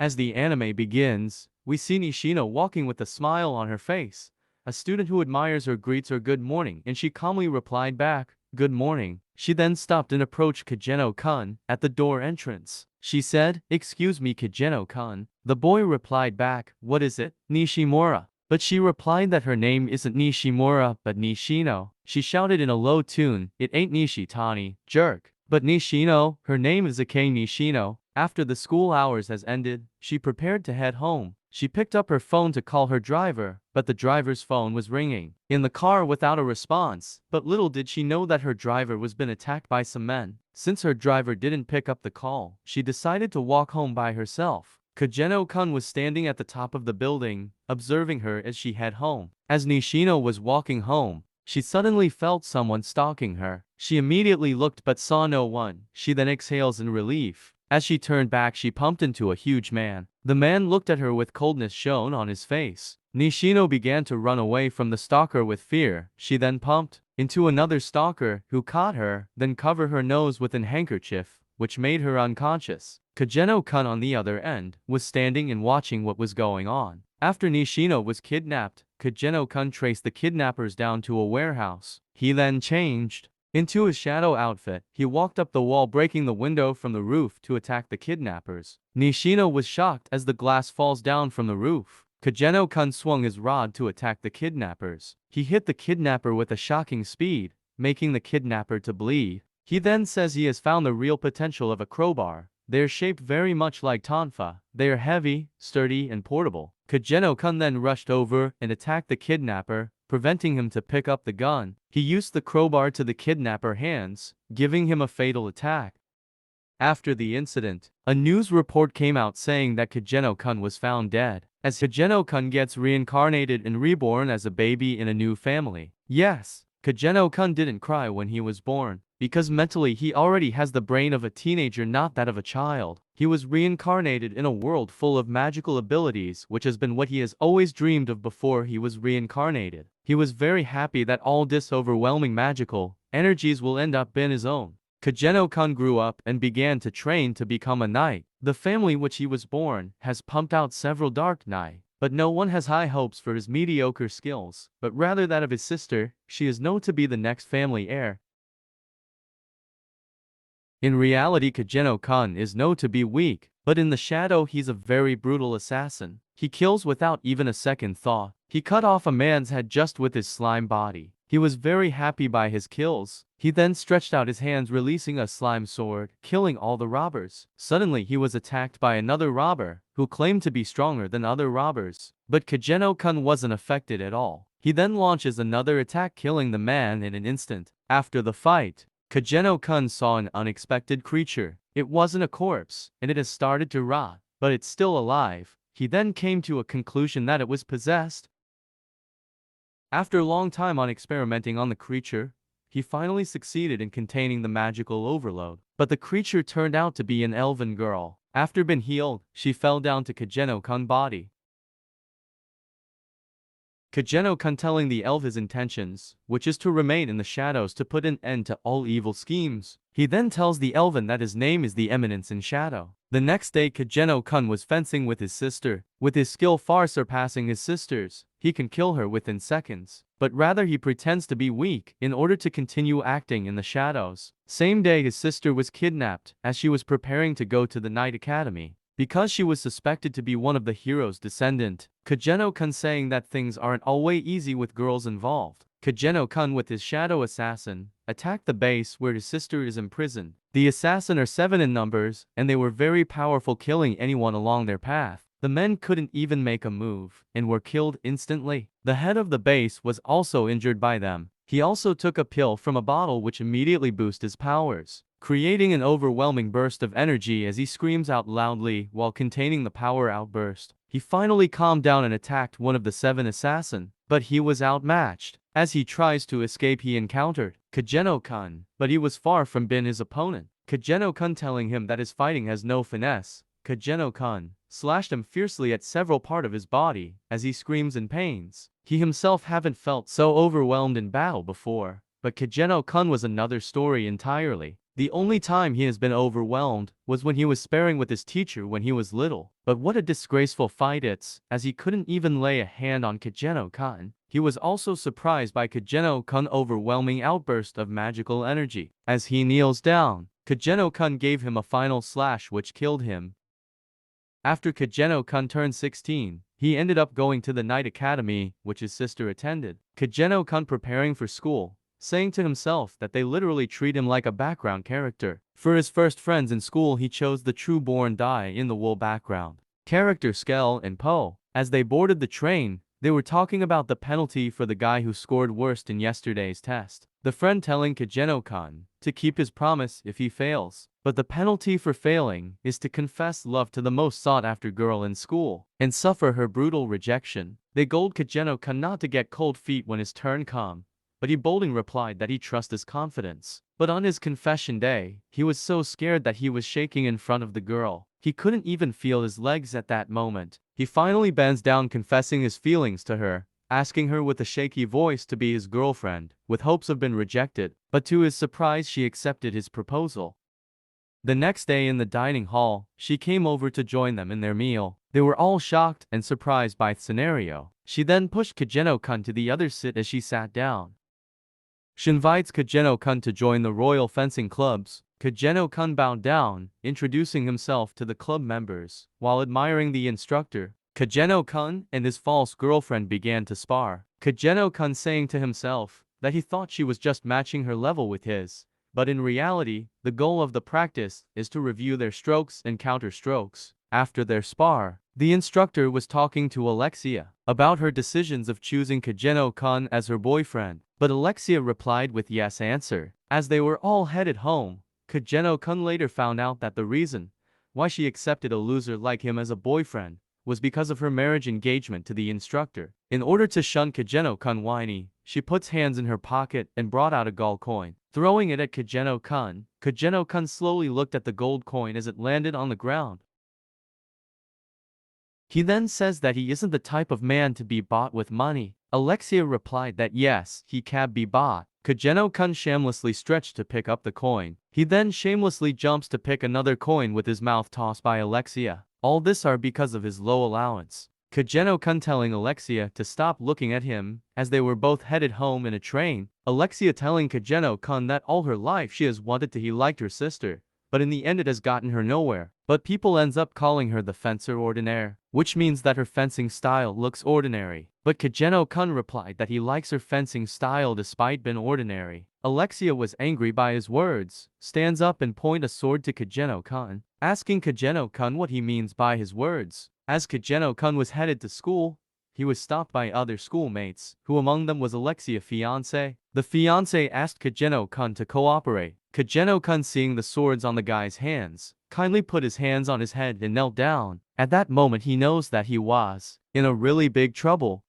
As the anime begins, we see Nishino walking with a smile on her face. A student who admires her greets her good morning and she calmly replied back, good morning. She then stopped and approached Kageno-kun at the door entrance. She said, excuse me Kageno-kun. The boy replied back, what is it, Nishimura? But she replied that her name isn't Nishimura but Nishino. She shouted in a low tune, it ain't Nishitani, jerk. But Nishino, her name is Akane Nishino. After the school hours has ended, she prepared to head home. She picked up her phone to call her driver, but the driver's phone was ringing in the car without a response. But little did she know that her driver was been attacked by some men. Since her driver didn't pick up the call, she decided to walk home by herself. Kageno-kun was standing at the top of the building, observing her as she head home. As Nishino was walking home, she suddenly felt someone stalking her. She immediately looked but saw no one. She then exhales in relief. As she turned back she bumped into a huge man. The man looked at her with coldness shown on his face. Nishino began to run away from the stalker with fear. She then bumped into another stalker who caught her, then covered her nose with an handkerchief, which made her unconscious. Kageno-kun on the other end was standing and watching what was going on. After Nishino was kidnapped, Kageno-kun traced the kidnappers down to a warehouse. He then changed into his shadow outfit. He walked up the wall breaking the window from the roof to attack the kidnappers. Nishino was shocked as the glass falls down from the roof. Kageno-kun swung his rod to attack the kidnappers. He hit the kidnapper with a shocking speed, making the kidnapper to bleed. He then says he has found the real potential of a crowbar. They are shaped very much like tonfa. They are heavy, sturdy, and portable. Kageno-kun then rushed over and attacked the kidnapper, preventing him to pick up the gun. He used the crowbar to the kidnapper hands, giving him a fatal attack. After the incident, a news report came out saying that Kageno-kun was found dead. As Kageno-kun gets reincarnated and reborn as a baby in a new family. Yes, Kageno-kun didn't cry when he was born, because mentally he already has the brain of a teenager, not that of a child. He was reincarnated in a world full of magical abilities, which has been what he has always dreamed of before he was reincarnated. He was very happy that all this overwhelming magical energies will end up being his own. Kageno-kun grew up and began to train to become a knight. The family which he was born has pumped out several dark knights, but no one has high hopes for his mediocre skills, but rather that of his sister. She is known to be the next family heir. In reality, Kageno-kun is known to be weak, but in the shadow he's a very brutal assassin. He kills without even a second thought. He cut off a man's head just with his slime body. He was very happy by his kills. He then stretched out his hands releasing a slime sword, killing all the robbers. Suddenly he was attacked by another robber, who claimed to be stronger than other robbers. But Kageno-kun wasn't affected at all. He then launches another attack killing the man in an instant. After the fight, Kageno-kun saw an unexpected creature. It wasn't a corpse, and it has started to rot, but it's still alive. He then came to a conclusion that it was possessed. After a long time on experimenting on the creature, he finally succeeded in containing the magical overload. But the creature turned out to be an elven girl. After being healed, she fell down to Kageno-kun's body. Kageno-kun telling the elf his intentions, which is to remain in the shadows to put an end to all evil schemes. He then tells the elven that his name is the Eminence in Shadow. The next day Kageno-kun was fencing with his sister. With his skill far surpassing his sister's, he can kill her within seconds. But rather he pretends to be weak in order to continue acting in the shadows. Same day his sister was kidnapped as she was preparing to go to the Knight Academy. Because she was suspected to be one of the hero's descendant, Kageno-kun saying that things aren't always easy with girls involved. Kageno-kun with his shadow assassin attacked the base where his sister is imprisoned. The assassin are 7 in numbers, and they were very powerful, killing anyone along their path. The men couldn't even make a move, and were killed instantly. The head of the base was also injured by them. He also took a pill from a bottle which immediately boosted his powers, creating an overwhelming burst of energy as he screams out loudly while containing the power outburst. He finally calmed down and attacked one of the 7 assassins, but he was outmatched. As he tries to escape he encountered Kageno-kun, but he was far from being his opponent. Kageno-kun telling him that his fighting has no finesse. Kageno-kun slashed him fiercely at several parts of his body as he screams in pains. He himself haven't felt so overwhelmed in battle before. But Kageno-kun was another story entirely. The only time he has been overwhelmed was when he was sparring with his teacher when he was little. But what a disgraceful fight it's, as he couldn't even lay a hand on Kageno-kun. He was also surprised by Kageno-kun's overwhelming outburst of magical energy. As he kneels down, Kageno-kun gave him a final slash which killed him. After Kageno-kun turned 16, he ended up going to the Night Academy, which his sister attended. Kageno-kun preparing for school, saying to himself that they literally treat him like a background character. For his first friends in school he chose the true-born die-in-the-wool background character Skell and Poe. As they boarded the train, they were talking about the penalty for the guy who scored worst in yesterday's test. The friend telling Kageno-kun to keep his promise if he fails. But the penalty for failing is to confess love to the most sought-after girl in school and suffer her brutal rejection. They told Kageno-kun not to get cold feet when his turn come, but he boldly replied that he trusts his confidence. But on his confession day, he was so scared that he was shaking in front of the girl. He couldn't even feel his legs at that moment. He finally bends down confessing his feelings to her, asking her with a shaky voice to be his girlfriend, with hopes of being rejected. But to his surprise she accepted his proposal. The next day in the dining hall, she came over to join them in their meal. They were all shocked and surprised by the scenario. She then pushed Kageno-kun to the other seat as she sat down. She invites Kageno-kun to join the Royal Fencing Clubs. Kageno-kun bowed down, introducing himself to the club members. While admiring the instructor, Kageno-kun and his false girlfriend began to spar. Kageno-kun saying to himself that he thought she was just matching her level with his. But in reality, the goal of the practice is to review their strokes and counter strokes. After their spar, the instructor was talking to Alexia about her decisions of choosing Kageno-kun as her boyfriend. But Alexia replied with yes answer. As they were all headed home, Kageno-kun later found out that the reason why she accepted a loser like him as a boyfriend was because of her marriage engagement to the instructor. In order to shun Kageno-kun whiny, she puts hands in her pocket and brought out a gold coin. Throwing it at Kageno-kun, Kageno-kun slowly looked at the gold coin as it landed on the ground. He then says that he isn't the type of man to be bought with money. Alexia replied that yes, he can be bought. Kageno-kun shamelessly stretched to pick up the coin. He then shamelessly jumps to pick another coin with his mouth tossed by Alexia. All this are because of his low allowance. Kageno-kun telling Alexia to stop looking at him, as they were both headed home in a train. Alexia telling Kageno-kun that all her life she has wanted to he liked her sister, but in the end it has gotten her nowhere. But people ends up calling her the fencer ordinaire, which means that her fencing style looks ordinary. But Kageno-kun replied that he likes her fencing style despite being ordinary. Alexia was angry by his words, stands up and point a sword to Kageno-kun, asking Kageno-kun what he means by his words. As Kageno-kun was headed to school, he was stopped by other schoolmates, who among them was Alexia's fiancé. The fiancé asked Kageno-kun to cooperate. Kageno-kun seeing the swords on the guy's hands, kindly put his hands on his head and knelt down. At that moment he knows that he was in a really big trouble.